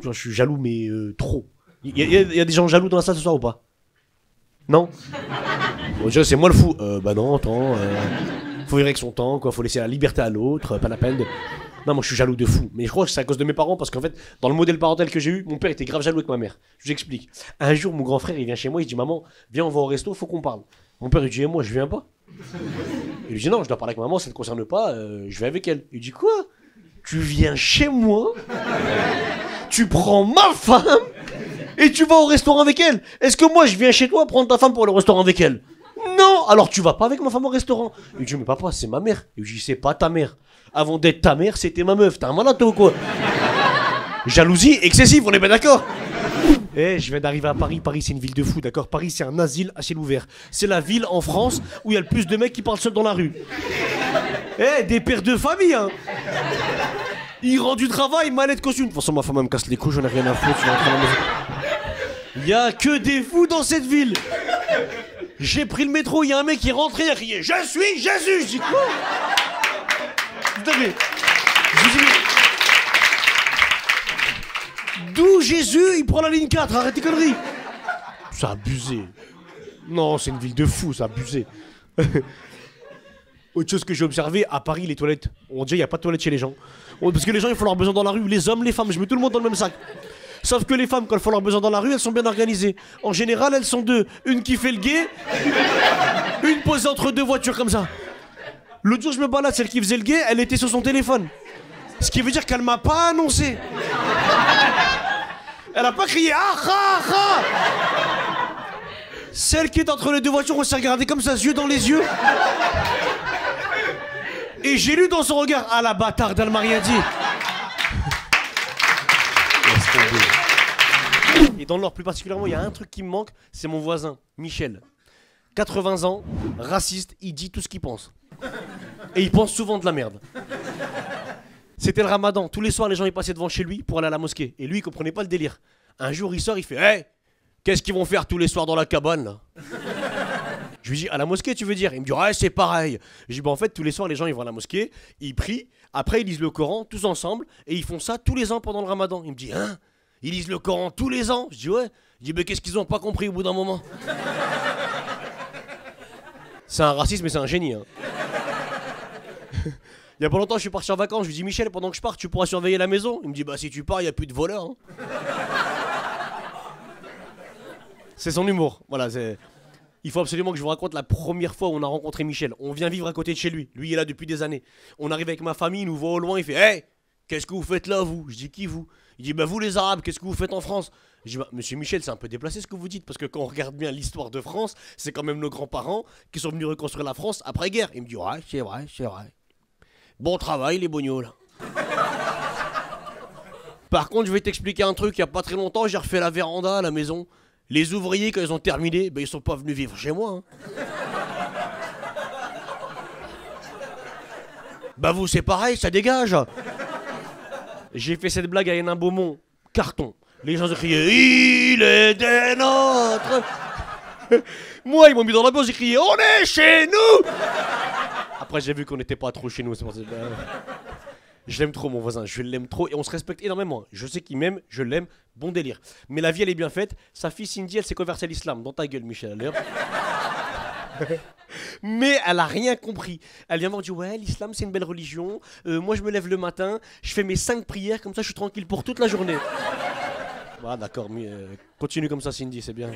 Genre, je suis jaloux, mais trop. Y a des gens jaloux dans la salle ce soir ou pas? Non? Bon, déjà, c'est moi le fou. Bah non, attends. Faut vivre avec son temps, quoi. Faut laisser la liberté à l'autre, pas la peine de... Non, moi je suis jaloux de fou. Mais je crois que c'est à cause de mes parents, parce qu'en fait, dans le modèle parental que j'ai eu, mon père était grave jaloux avec ma mère. Je vous explique. Un jour, mon grand frère, il vient chez moi, il dit, maman, viens, on va au resto, faut qu'on parle. Mon père, il dit, moi, je viens pas. Il lui dit, non, je dois parler avec maman, ça ne te concerne pas, je vais avec elle. Il dit, quoi? Tu viens chez moi? Tu prends ma femme? Et tu vas au restaurant avec elle? Est-ce que moi, je viens chez toi prendre ta femme pour aller au restaurant avec elle? Non, alors tu vas pas avec ma femme au restaurant. Il dit, mais papa, c'est ma mère. Il dit, c'est pas ta mère. Avant d'être ta mère, c'était ma meuf. T'es un malade, toi, ou quoi? Jalousie excessive, on est bien d'accord? Eh, je viens d'arriver à Paris. Paris, c'est une ville de fou, d'accord? Paris, c'est un asile à ciel ouvert. C'est la ville en France où il y a le plus de mecs qui parlent seuls dans la rue. Eh, des pères de famille, hein. Ils rendent du travail, mallette costume. De toute façon, ma femme elle me casse les couilles, j'en ai rien à foutre. Je vais rentrer à la maison. Il y a que des fous dans cette ville. J'ai pris le métro, il y a un mec qui est rentré, il a crié « Je suis Jésus !» Je dis quoi? Putain mais... Je dis mais... D'où Jésus, il prend la ligne 4, arrête tes conneries. C'est abusé. Non, c'est une ville de fous, c'est abusé. Autre chose que j'ai observé, à Paris, les toilettes. On dit il n'y a pas de toilettes chez les gens. Parce que les gens, ils font leur besoin dans la rue. Les hommes, les femmes, je mets tout le monde dans le même sac. Sauf que les femmes, quand elles font leur besoin dans la rue, elles sont bien organisées. En général, elles sont deux. Une qui fait le guet, une posée entre deux voitures comme ça. L'autre jour, je me balade, celle qui faisait le guet, elle était sur son téléphone. Ce qui veut dire qu'elle m'a pas annoncé. Elle a pas crié « Ah, ah, ah !» Celle qui est entre les deux voitures, on s'est regardé comme ça, yeux dans les yeux. Et j'ai lu dans son regard « Ah, la bâtarde, elle m'a rien dit !» Et dans le Nord plus particulièrement, il y a un truc qui me manque, c'est mon voisin, Michel. 80 ans, raciste, il dit tout ce qu'il pense. Et il pense souvent de la merde. C'était le ramadan, tous les soirs les gens ils passaient devant chez lui pour aller à la mosquée. Et lui il comprenait pas le délire. Un jour il sort, il fait « Hey, qu'est-ce qu'ils vont faire tous les soirs dans la cabane là ?» Je lui dis « À la mosquée tu veux dire ?» Il me dit « Ouais c'est pareil. » Je dis « Bah en fait tous les soirs les gens ils vont à la mosquée, ils prient, après ils lisent le Coran tous ensemble et ils font ça tous les ans pendant le ramadan. » Il me dit « Hein ? Ils lisent le Coran tous les ans ?» Je dis « Ouais. » Il dit « Mais qu'est-ce qu'ils ont pas compris au bout d'un moment ?» C'est un raciste mais c'est un génie hein. Il y a pas longtemps je suis parti en vacances, je lui dis « Michel pendant que je pars tu pourras surveiller la maison ?» Il me dit « Bah si tu pars il y a plus de voleurs hein. » C'est son humour, voilà c'est... Il faut absolument que je vous raconte la première fois où on a rencontré Michel. On vient vivre à côté de chez lui. Lui, il est là depuis des années. On arrive avec ma famille, il nous voit au loin, il fait « Hey, qu'est-ce que vous faites là, vous ?» Je dis « Qui, vous ?» Il dit « Bah vous, les Arabes, qu'est-ce que vous faites en France ?» Je dis bah, « Monsieur Michel, c'est un peu déplacé ce que vous dites, parce que quand on regarde bien l'histoire de France, c'est quand même nos grands-parents qui sont venus reconstruire la France après-guerre. » Il me dit « Ouais, c'est vrai, c'est vrai. Bon travail, les bognolles. » Par contre, je vais t'expliquer un truc. Il y a pas très longtemps, j'ai refait la véranda à la maison. Les ouvriers, quand ils ont terminé, ben, ils sont pas venus vivre chez moi. Hein. Bah vous, c'est pareil, ça dégage. J'ai fait cette blague à Hénin Beaumont. Carton. Les gens ont crié « Il est des nôtres !» Moi, ils m'ont mis dans l'ambiance, j'ai crié « On est chez nous !» Après, j'ai vu qu'on n'était pas trop chez nous. C'est pour ça, je l'aime trop, mon voisin. Je l'aime trop et on se respecte énormément. Je sais qu'il m'aime, je l'aime. Bon délire. Mais la vie, elle est bien faite. Sa fille Cindy, elle s'est convertie à l'islam. Dans ta gueule, Michel, à l'heure. Mais elle a rien compris. Elle vient me dire « Ouais, l'islam, c'est une belle religion. Moi, je me lève le matin. Je fais mes 5 prières. Comme ça, je suis tranquille pour toute la journée. » Voilà, d'accord. Mais continue comme ça, Cindy. C'est bien.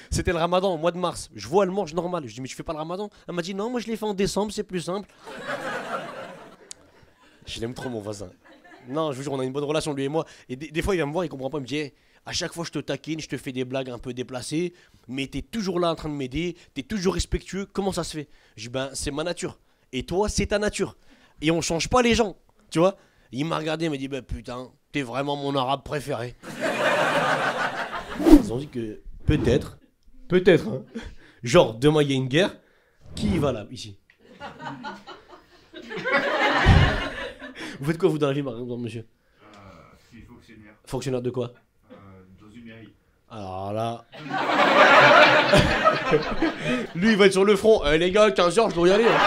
C'était le ramadan, au mois de mars. Je vois, elle mange normal. Je dis « Mais tu fais pas le ramadan ?» Elle m'a dit « Non, moi, je l'ai fait en décembre. C'est plus simple. » Je l'aime trop, mon voisin. Non, je vous jure, on a une bonne relation, lui et moi. Et des fois, il vient me voir, il comprend pas. Il me dit hey, à chaque fois, je te taquine, je te fais des blagues un peu déplacées, mais t'es toujours là en train de m'aider, t'es toujours respectueux. Comment ça se fait? Je dis ben, c'est ma nature. Et toi, c'est ta nature. Et on change pas les gens, tu vois. Il m'a regardé, il m'a dit ben putain, t'es vraiment mon arabe préféré. Ils ont dit que peut-être, hein, genre demain il y a une guerre, qui y va là, ici? Vous faites quoi vous dans la vie, par exemple, monsieur? Je suis fonctionnaire. Fonctionnaire de quoi? Dans une mairie. Alors là... Lui, il va être sur le front. Les gars, 15h, je dois y aller. Hein.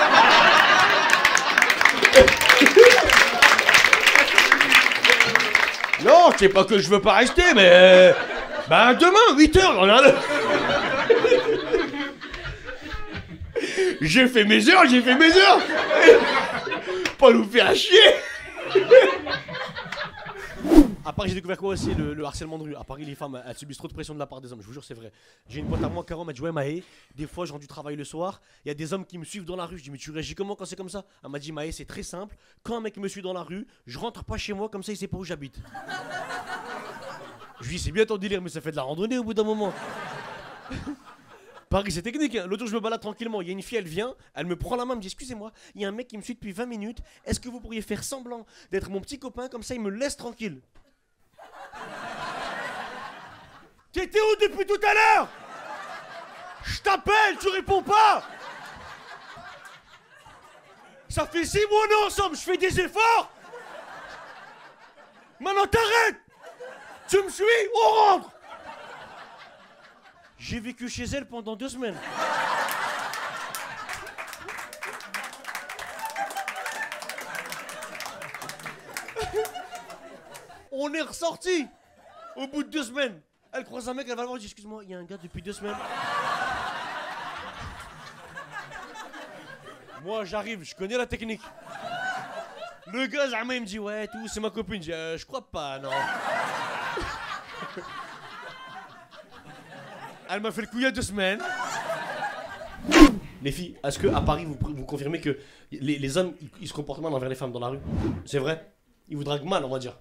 Non, c'est pas que je veux pas rester, mais... Bah demain, 8h, on a... J'ai fait mes heures. Pas nous faire chier. À Paris, j'ai découvert quoi aussi, le harcèlement de rue. À Paris, les femmes, elles subissent trop de pression de la part des hommes. Je vous jure, c'est vrai. J'ai une pote à moi, Caro, elle m'a dit ouais, Maë, des fois, je rentre du travail le soir, il y a des hommes qui me suivent dans la rue. Je dis mais tu réagis comment quand c'est comme ça? Elle m'a dit Maë, c'est très simple. Quand un mec me suit dans la rue, je rentre pas chez moi, comme ça, il sait pas où j'habite. Je lui dis c'est bien ton délire, mais ça fait de la randonnée au bout d'un moment. Paris, c'est technique, hein. L'autre jour, je me balade tranquillement. Il y a une fille, elle vient, elle me prend la main, elle me dit excusez-moi, il y a un mec qui me suit depuis 20 minutes. Est-ce que vous pourriez faire semblant d'être mon petit copain, comme ça, il me laisse tranquille? T'étais où depuis tout à l'heure? Je t'appelle, tu réponds pas. Ça fait 6 mois on est ensemble, je fais des efforts. Maintenant t'arrêtes. Tu me suis, on rentre. J'ai vécu chez elle pendant 2 semaines. On est ressorti au bout de 2 semaines. Elle croise un mec, elle va le voir, elle dit excuse-moi, il y a un gars depuis 2 semaines. Moi j'arrive, je connais la technique. Le gars, il me dit ouais, tout, c'est ma copine. Je dis je crois pas, non. Elle m'a fait le coup il y a 2 semaines. Les filles, est-ce que à Paris vous confirmez que les hommes ils se comportent mal envers les femmes dans la rue? C'est vrai? Ils vous draguent mal, on va dire.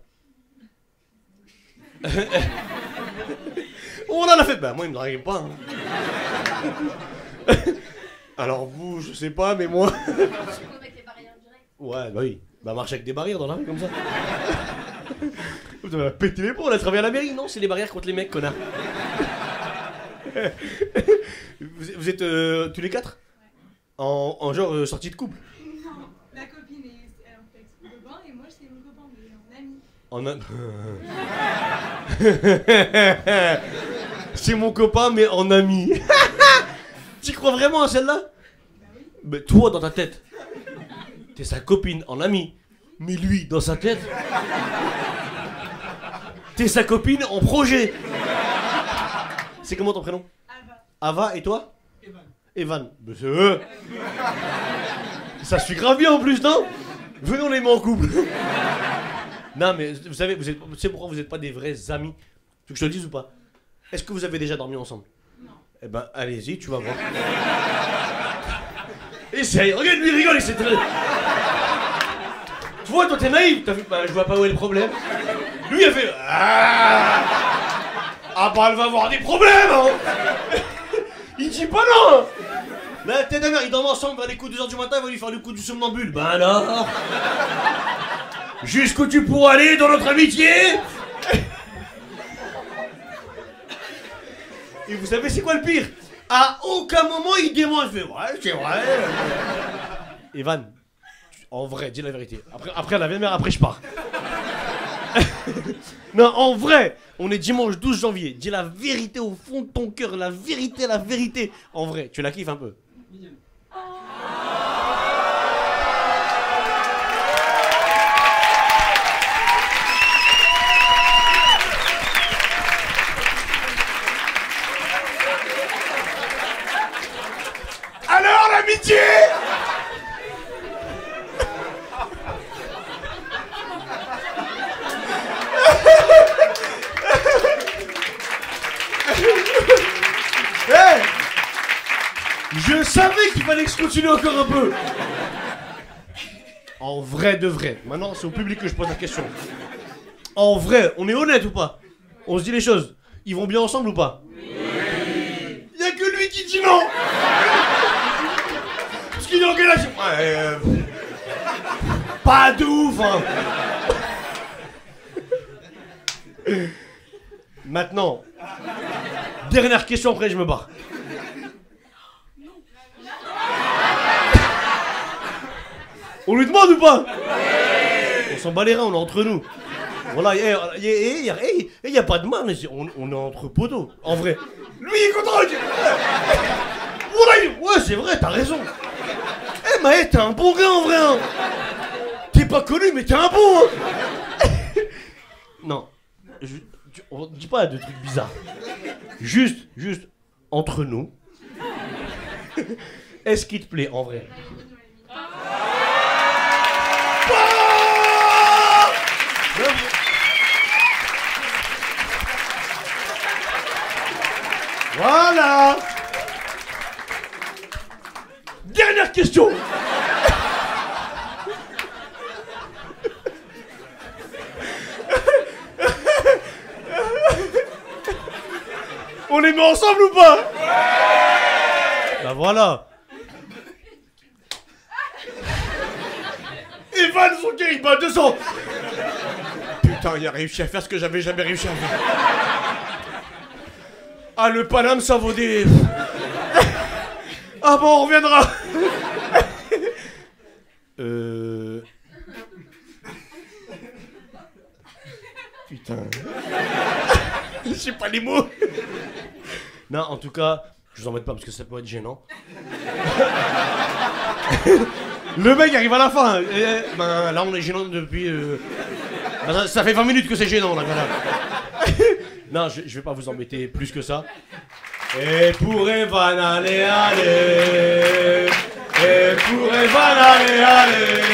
On en a fait. Bah moi il me drague pas. Hein. Alors vous, je sais pas, mais moi. Ouais, bah oui. Bah marche avec des barrières dans la rue comme ça. Vous avez pété les ponts, elle a travaillé à la mairie, non? C'est les barrières contre les mecs, connard. Vous êtes tous les 4? Ouais. En genre sortie de couple? Non, la copine est en fait son copain et moi c'est mon copain, mais en ami. C'est mon copain, mais en ami. Tu crois vraiment à celle-là? Bah oui. Mais toi, dans ta tête, t'es sa copine en ami. Mais lui, dans sa tête, t'es sa copine en projet. C'est comment ton prénom? Ava. Ava, et toi? Evan. Evan. Mais c'est eux. Ça suit grave bien en plus, non? Venons les mettre en couple. Non, mais vous savez, vous savez pourquoi vous n'êtes pas des vrais amis? Tu veux que je te le dise ou pas? Est-ce que vous avez déjà dormi ensemble? Non. Eh ben, allez-y, tu vas voir. Essaye, regarde lui, il rigole, il s'est très... Tu vois, toi t'es naïf, t'as vu, bah, je vois pas où est le problème. Lui, il a fait... Ah bah, elle va avoir des problèmes, hein. Il dit pas non. La tête d'un ils dorment ensemble, vers les coups de 2h du matin, il va lui faire le coup du somnambule. Ben alors. Jusqu'où tu pourras aller dans notre amitié. Et vous savez c'est quoi le pire? À aucun moment il dément, il fait ouais c'est vrai. Evan, en vrai, dis la vérité. Après la mère, après je pars. Non, en vrai, on est dimanche 12 janvier. Dis la vérité au fond de ton cœur, la vérité, la vérité. En vrai, tu la kiffes un peu? Mignonne. Alors l'amitié. Hey, je savais qu'il fallait que je continue encore un peu. En vrai de vrai. Maintenant, c'est au public que je pose la question. En vrai, on est honnête ou pas? On se dit les choses. Ils vont bien ensemble ou pas? Oui. Y'a que lui qui dit non. Parce qu'il est en galère. Pas de ouf, hein. Maintenant, dernière question, après je me barre. On lui demande ou pas? On s'en bat les reins, on est entre nous. Voilà, il y a pas de mal, on est entre poteaux, en vrai. Lui il est content. Voilà, ouais c'est vrai, t'as raison. Eh Maë, t'es un bon gars en vrai, hein. T'es pas connu mais t'es un bon, hein. Non, On dit pas de trucs bizarres. Juste, entre nous. Est-ce qu'il te plaît, en vrai? Voilà. Dernière question. On les met ensemble ou pas? Bah voilà. Evan, son cœur, il bat 200. Putain, il a réussi à faire ce que j'avais jamais réussi à faire. Ah, le Paname, ça vaut des... Ah bon, on reviendra. Putain. Je sais pas les mots. Non, en tout cas, je vous embête pas parce que ça peut être gênant. Le mec arrive à la fin. Ben, là, on est gênant depuis... Ben, ça fait 20 minutes que c'est gênant, là. Voilà. Non, je vais pas vous embêter plus que ça. Et pour Evan, allez, allez. Et pour Evan, allez, allez.